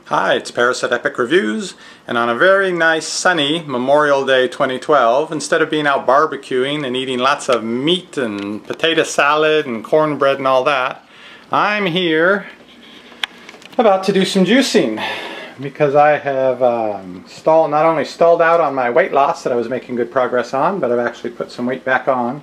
Hi, it's Paris at Epic Reviews, and on a very nice sunny Memorial Day 2012, instead of being out barbecuing and eating lots of meat and potato salad and cornbread and all that, I'm here about to do some juicing because I have not only stalled out on my weight loss that I was making good progress on, but I've actually put some weight back on.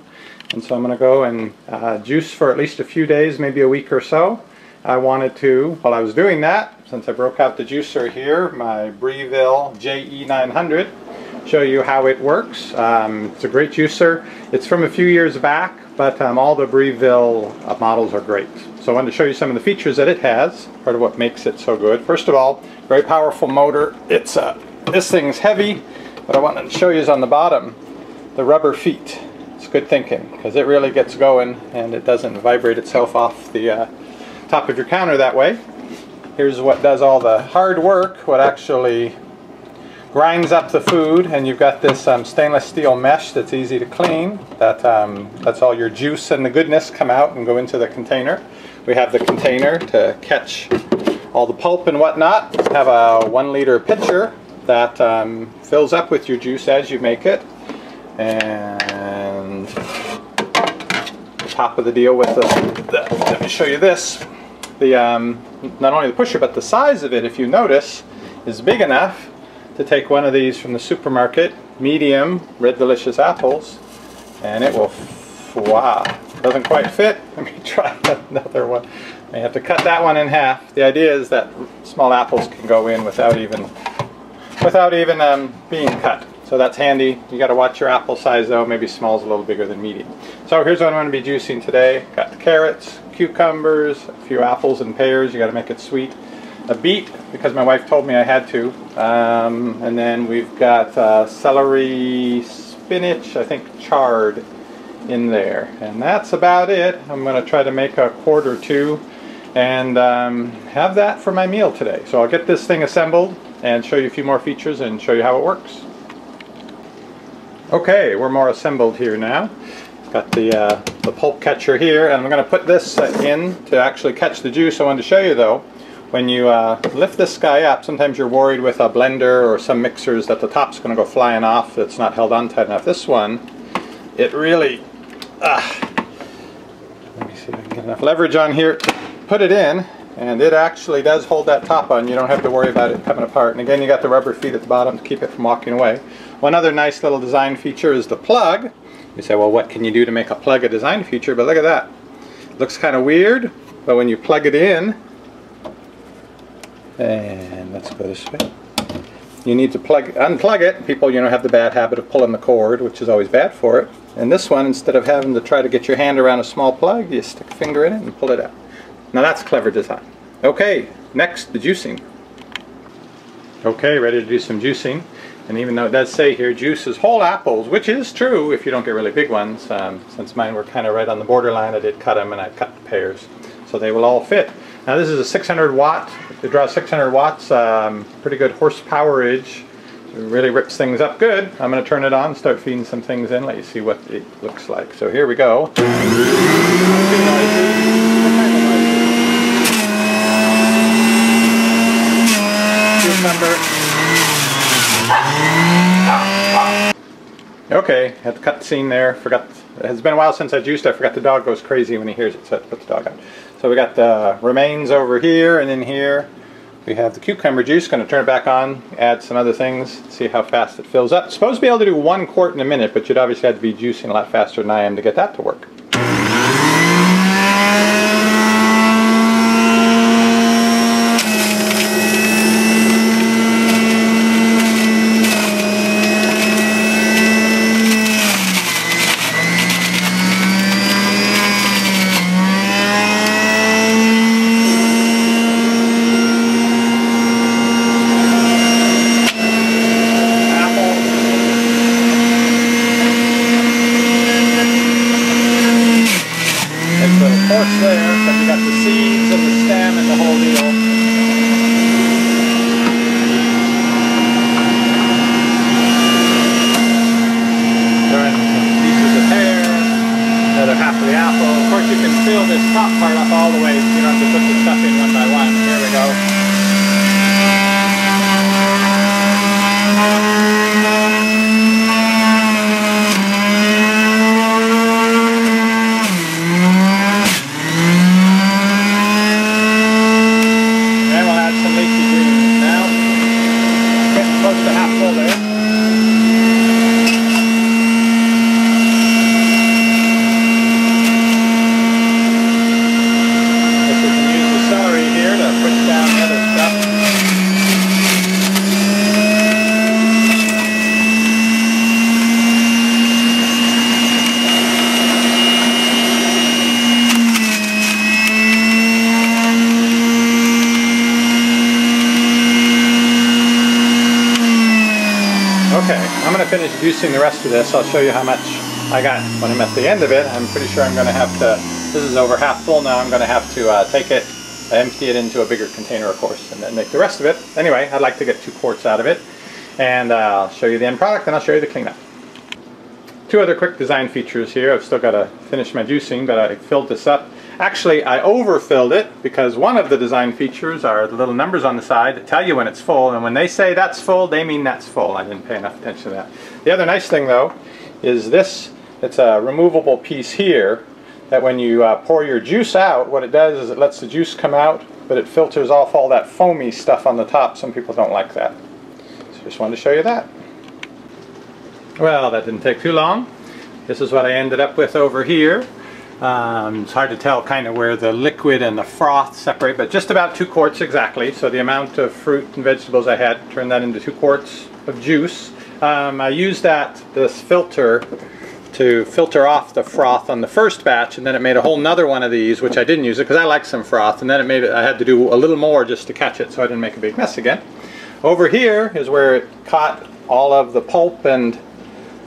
And so I'm going to go and juice for at least a few days, maybe a week or so. I wanted to, while I was doing that, since I broke out the juicer here, my Breville JE900, show you how it works. It's a great juicer. It's from a few years back, but all the Breville models are great. So I wanted to show you some of the features that it has, part of what makes it so good. First of all, very powerful motor. It's this thing's heavy, but I wanted to show you is on the bottom, the rubber feet. It's good thinking, because it really gets going and it doesn't vibrate itself off the top of your counter that way. Here's what does all the hard work, what actually grinds up the food, and you've got this stainless steel mesh that's easy to clean. That's all your juice and the goodness come out and go into the container. We have the container to catch all the pulp and whatnot. We have a 1 liter pitcher that fills up with your juice as you make it. And the top of the deal with let me show you this. Not only the pusher, but the size of it, if you notice, is big enough to take one of these from the supermarket, medium, red delicious apples, and it will, wow, doesn't quite fit. Let me try another one. I have to cut that one in half. The idea is that small apples can go in without even being cut. So that's handy. You got to watch your apple size though. Maybe small is a little bigger than medium. So here's what I'm going to be juicing today. Got the carrots, cucumbers, a few apples and pears. You got to make it sweet. A beet because my wife told me I had to. And then we've got celery, spinach, I think chard in there. And that's about it. I'm going to try to make a quart or two and have that for my meal today. So I'll get this thing assembled and show you a few more features and show you how it works. Okay, we're more assembled here now. Got the pulp catcher here, and I'm going to put this in to actually catch the juice. I wanted to show you though, when you lift this guy up, sometimes you're worried with a blender or some mixers that the top's going to go flying off, that's not held on tight enough. This one, it really, let me see if I can get enough leverage on here to put it in, and it actually does hold that top on. You don't have to worry about it coming apart. And again, you got the rubber feet at the bottom to keep it from walking away. One other nice little design feature is the plug. You say, well, what can you do to make a plug a design feature? But look at that. It looks kind of weird, but when you plug it in, and let's go this way, you need to unplug it. People, have the bad habit of pulling the cord, which is always bad for it. And this one, instead of having to try to get your hand around a small plug, you stick a finger in it and pull it out. Now that's clever design. Okay, next, the juicing. Okay, ready to do some juicing. And even though it does say here juices whole apples, which is true if you don't get really big ones, since mine were kind of right on the borderline, I did cut them and I cut the pears. So they will all fit. Now this is a 600 watt, it draws 600 watts, pretty good horsepowerage. It really rips things up good. I'm going to turn it on, start feeding some things in, let you see what it looks like. So here we go. Okay, had to cut the scene there. Forgot. It has been a while since I juiced. I forgot the dog goes crazy when he hears it, so I put the dog out. So we got the remains over here, and in here we have the cucumber juice. Going to turn it back on, add some other things, see how fast it fills up. It's supposed to be able to do 1 quart in a minute, but you'd obviously have to be juicing a lot faster than I am to get that to work. Okay, I'm going to finish juicing the rest of this. I'll show you how much I got when I'm at the end of it. I'm pretty sure I'm going to have to, this is over half full now, I'm going to have to take it, empty it into a bigger container, of course, and then make the rest of it. Anyway, I'd like to get 2 quarts out of it, and I'll show you the end product, and I'll show you the cleanup. 2 other quick design features here. I've still got to finish my juicing, but I filled this up. Actually, I overfilled it because one of the design features are the little numbers on the side that tell you when it's full, and when they say that's full, they mean that's full. I didn't pay enough attention to that. The other nice thing, though, is this. It's a removable piece here that when you pour your juice out, what it does is it lets the juice come out, but it filters off all that foamy stuff on the top. Some people don't like that. So just wanted to show you that. Well, that didn't take too long. This is what I ended up with over here. It's hard to tell kind of where the liquid and the froth separate, but just about 2 quarts exactly. So the amount of fruit and vegetables I had, turned that into 2 quarts of juice. I used this filter to filter off the froth on the first batch, and then it made a whole nother one of these, which I didn't use it because I like some froth, and then it made it, I had to do a little more just to catch it so I didn't make a big mess again. Over here is where it caught all of the pulp and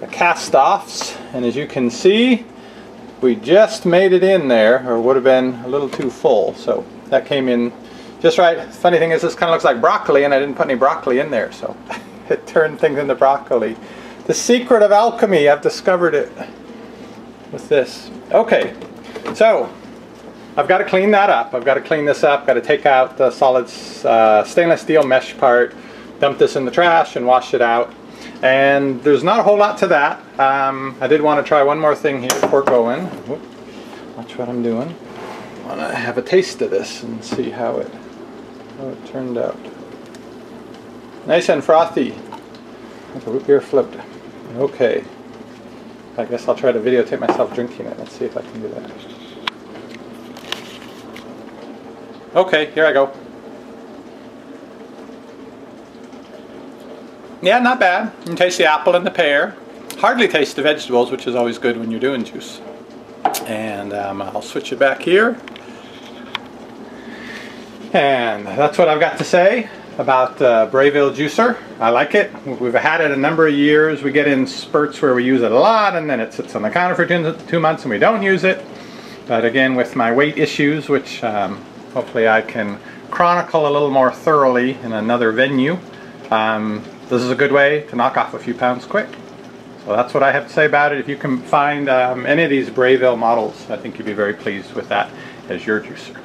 the cast-offs, and as you can see, we just made it in there, or would have been a little too full, so that came in just right. Funny thing is, this kind of looks like broccoli, and I didn't put any broccoli in there, so it turned things into broccoli. The secret of alchemy, I've discovered it with this. Okay, so I've got to clean that up. I've got to clean this up, got to take out the solid stainless steel mesh part, dump this in the trash and wash it out. And there's not a whole lot to that. I did want to try one more thing here before going. Whoop. Watch what I'm doing. I want to have a taste of this and see how it turned out. Nice and frothy, like a root beer float. Okay, I guess I'll try to videotape myself drinking it. Let's see if I can do that. Okay, here I go. Yeah, not bad. You can taste the apple and the pear. Hardly taste the vegetables, which is always good when you're doing juice. And I'll switch it back here. And that's what I've got to say about Breville juicer. I like it. We've had it a number of years. We get in spurts where we use it a lot, and then it sits on the counter for 2 months and we don't use it. But again, with my weight issues, which hopefully I can chronicle a little more thoroughly in another venue, this is a good way to knock off a few pounds quick. So that's what I have to say about it. If you can find any of these Breville models, I think you'd be very pleased with that as your juicer.